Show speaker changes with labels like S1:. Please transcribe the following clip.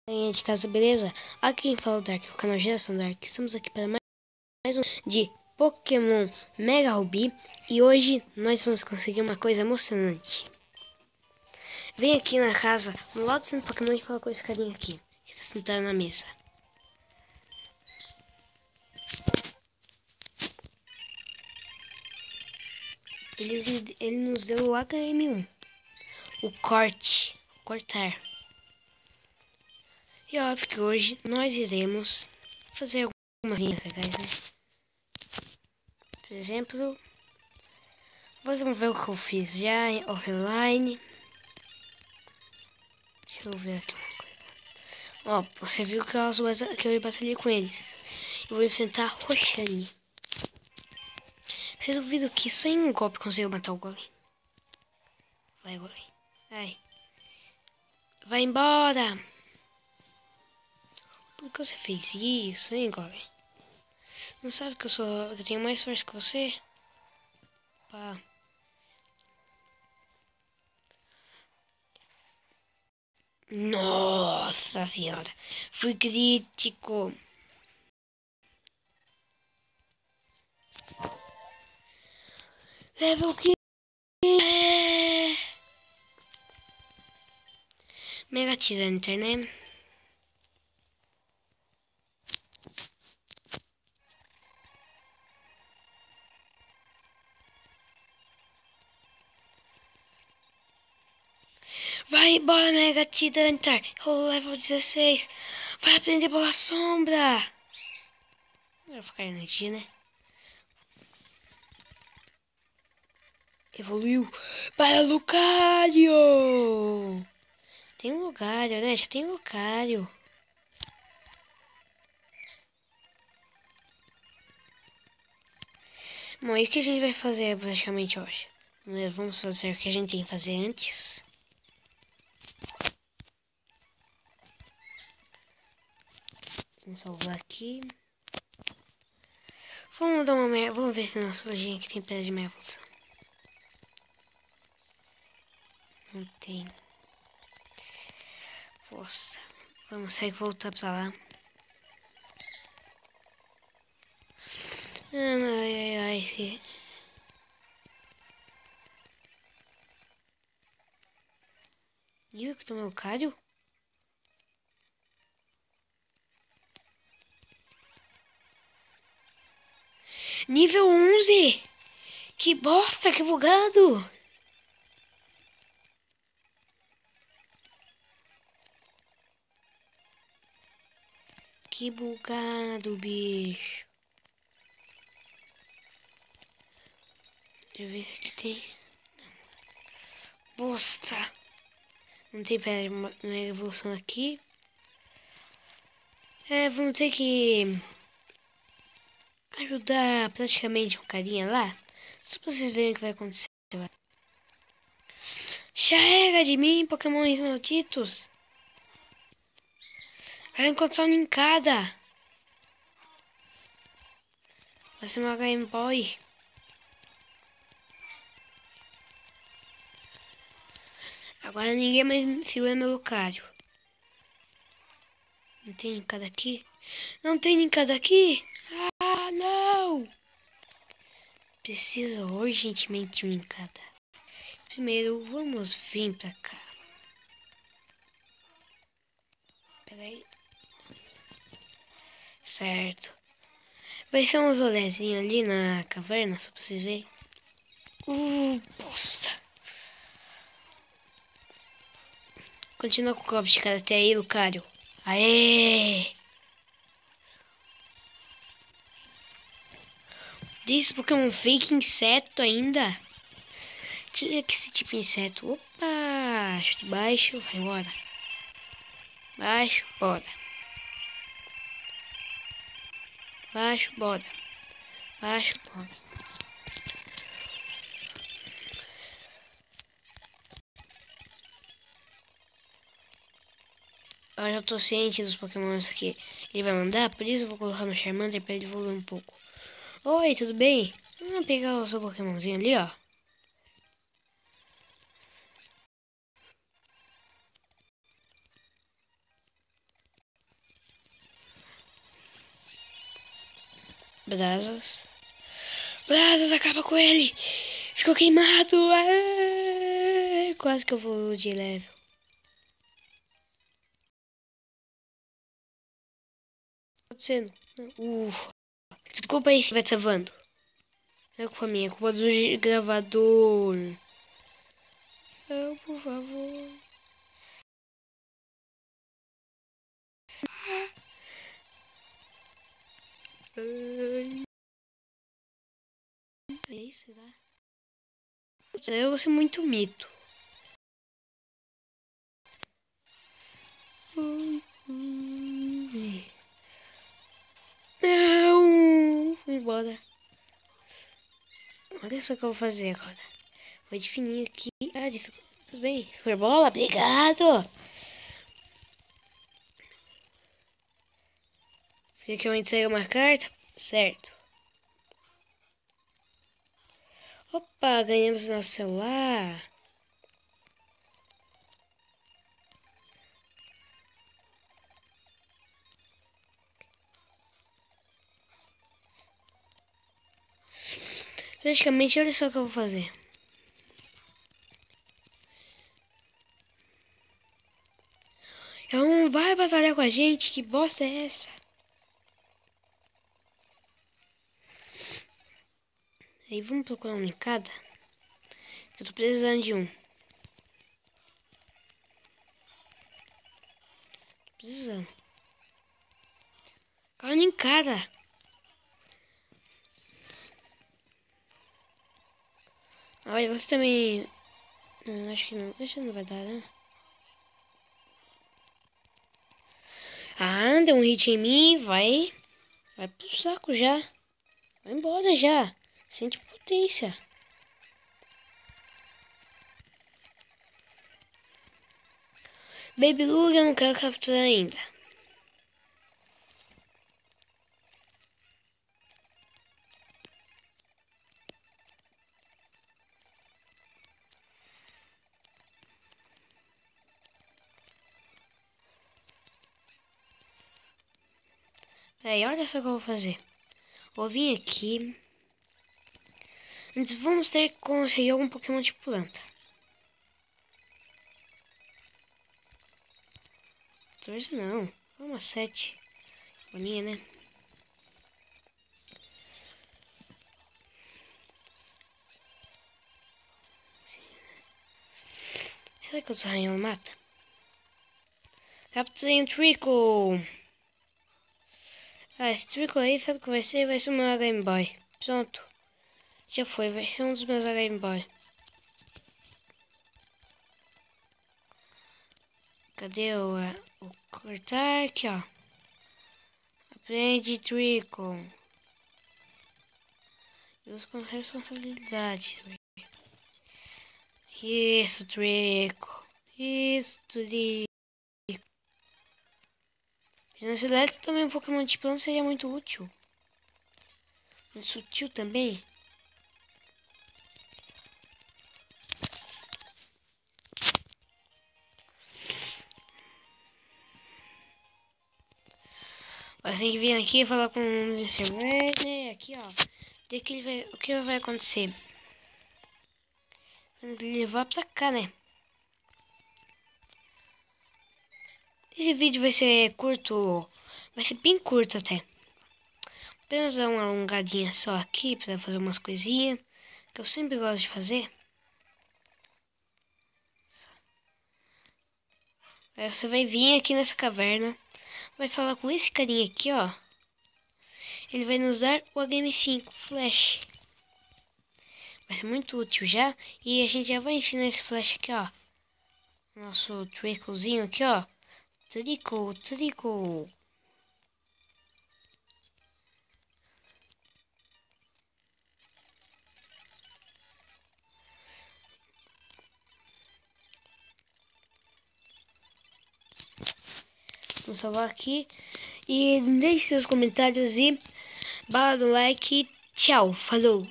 S1: Galerinha de casa, beleza? Aqui quem fala é o Dark, do canal Geração Dark. Estamos aqui para mais um de Pokémon Mega Ruby. E hoje nós vamos conseguir uma coisa emocionante. Vem aqui na casa, no lado do centro Pokémon, e fala com esse carinha aqui, que está sentado na mesa. Ele nos deu o HM1, o cortar. E óbvio que hoje nós iremos fazer algumas linhas legais, né? Por exemplo, vamos ver o que eu fiz já em offline. Deixa eu ver aqui uma coisa. Ó, você viu que eu batalhei com eles. Eu vou enfrentar Roxane. Vocês duvidam que só em um golpe conseguiu matar o Golem? Vai, Golem. Vai. Vai embora. Por que você fez isso, hein, Golem? Não sabe que eu tenho mais força que você? Pá. Nossa senhora. Fui crítico. Level 15. Mega Tyranitar, né? Vai embora, Mega Tyranitar. Level 16. Vai aprender bola sombra. Eu vou ficar energia, né? Evoluiu para Lucario. Tem um Lucario, né? Já tem um Lucario. Bom, e o que a gente vai fazer praticamente hoje? Vamos fazer o que a gente tem que fazer antes. Vamos salvar aqui. Vamos ver se nosso lojinha aqui tem pedra de meia evolução. Não tem. Nossa. Vamos ter que voltar pra lá. Ai. Viu que tomou o Lucario? Nível 11! Que bosta, que bugado! Que bugado, bicho. Deixa eu ver se aqui tem. Bosta! Não tem pedra de mega evolução aqui. Vamos ter que ajudar praticamente o carinha lá. Só pra vocês verem o que vai acontecer. Chega de mim, Pokémons malditos! Vai encontrar um em cada. Vai ser uma Game Boy. Agora ninguém mais segura meu Lucario. Não tem Nincada aqui? Não tem Nincada aqui? Ah, não! Preciso urgentemente de um Nincada. Primeiro, vamos vir pra cá. Pera aí. Certo. Vai ser um mausoléuzinho ali na caverna, só pra vocês verem. Bosta. Continua com o golpe de karatê aí, Lucario. Aê! Diz Pokémon fake inseto ainda? Tira que esse tipo de inseto. Opa! Chute baixo, vai embora. Baixo, bora. Baixo, bora. Baixo, bora. Eu já tô ciente dos Pokémons que ele vai mandar, por isso eu vou colocar no Charmander pra ele evoluir um pouco. Oi, tudo bem? Vamos pegar o seu Pokémonzinho ali, ó. Brasas. Brasas, acaba com ele. Ficou queimado. Quase que eu vou de level. O que tá acontecendo? Desculpa aí se vai travando. Não é culpa minha, é culpa do gravador. Não, por favor. É isso, será? Eu vou ser muito mito. Não! Fui embora. Olha só o que eu vou fazer agora. Vou definir aqui. Tudo bem. Foi bola? Obrigado! Você quer que eu entregue uma carta? Certo. Opa, ganhamos nosso celular. Praticamente, olha só o que eu vou fazer. Não vai batalhar com a gente? Que bosta é essa? Aí vamos procurar um em cada. Eu tô precisando de um. Tô precisando. Calma em cada. Ai, você também... Não, acho que não. Acho que não vai dar, né? Ah, deu um hit em mim. Vai pro saco já. Vai embora já. Sente potência. Baby Lug eu não quero capturar ainda. Peraí, olha só o que eu vou fazer. Vou vir aqui. Antes vamos ter que conseguir algum Pokémon de planta. 14 não. Vamos a 7. Bolinha, né? Será que eu sou rainha mata? Capturei um Trickle. Ah, esse Trickle aí, sabe o que vai ser? Vai ser o meu Game Boy. Pronto. Já foi, vai ser um dos meus Game Boy. Cadê o cortar? Aqui, ó. Aprende Trickle. Usa com responsabilidade. Isso, Trickle. Isso, Trickle. Ginásio elétrico também, um Pokémon de planta seria muito útil. Muito sutil também. Você tem que vir aqui e falar com o Mr. Redney. Aqui, ó. O que vai acontecer? Ele levar pra cá, né? Esse vídeo vai ser curto. Vai ser bem curto até. Apenas dar uma alongadinha só aqui pra fazer umas coisinhas. Que eu sempre gosto de fazer. Aí você vai vir aqui nessa caverna. Vai falar com esse carinha aqui, ó. Ele vai nos dar o HM5 Flash. Vai ser muito útil já. E a gente já vai ensinar esse Flash aqui, ó. Nosso Tricklezinho aqui, ó. Trickle. Vamos salvar aqui. E deixe seus comentários e bala no like. Tchau, falou.